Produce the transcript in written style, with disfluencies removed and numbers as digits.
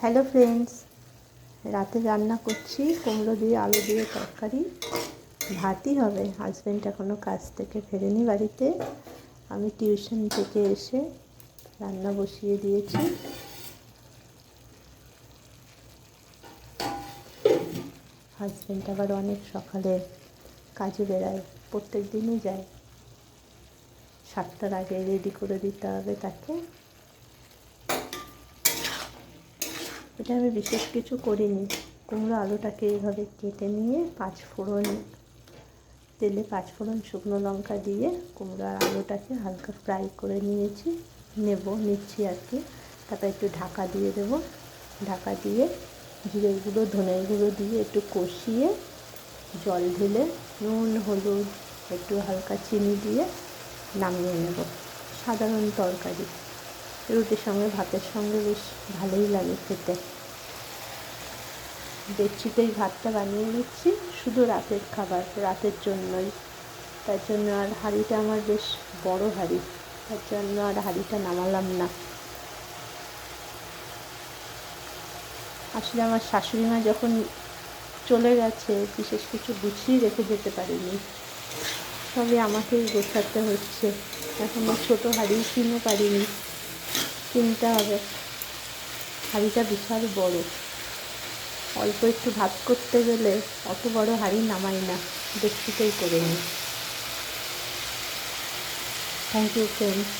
Hello friends, রাতে রান্না করছি কুমড়ো দিয়ে আলু দিয়ে তরকারি। ভাতই হবে। হাজব্যান্ড এখনও কাজ থেকে ফেরেনি বাড়িতে। আমি টিউশন থেকে এসে রান্না বসিয়ে দিয়েছি। হাজব্যান্ড আবার অনেক সকালে কাজে বেড়ায়, প্রত্যেক দিনই যায়। 7টার আগে রেডি করে দিতে হবে তাকে। এটা আমি বিশেষ কিছু করিনি। কুমড়ো আলুটাকে এইভাবে কেটে নিয়ে তেলে 5 ফোড়ন শুকনো লঙ্কা দিয়ে কুমড়ো আর আলুটাকে হালকা ফ্রাই করে নিচ্ছি আর কি। তারপর একটু ঢাকা দিয়ে দেবো। ঢাকা দিয়ে জিরে গুঁড়ো ধনের গুঁড়ো দিয়ে একটু কষিয়ে জল ঢেলে নুন হলুদ একটু হালকা চিনি দিয়ে নামিয়ে নেব। সাধারণ তরকারি, রুটির সঙ্গে ভাতের সঙ্গে বেশ ভালোই লাগে খেতে। ডেকচিতেই ভাতটা বানিয়ে নিচ্ছি, শুধু রাতের খাবার, রাতের জন্যই। তার জন্য আর হাঁড়িটা আমার বেশ বড় হাঁড়ি, তার জন্য আর হাঁড়িটা নামালাম না। আসলে আমার শাশুড়ি মা যখন চলে গেছে বিশেষ কিছু গুছিয়ে রেখে যেতে পারিনি, সবই আমাকেই গোছাতে হচ্ছে। এখনও ছোটো হাঁড়ি কিনতে হবে। হাঁড়িটা বিশাল বড়, অল্প একটু ভাত করতে গেলে অত বড় হাঁড়ি নামাই না, ডেকচিতেই করে নিই। Thank you friends.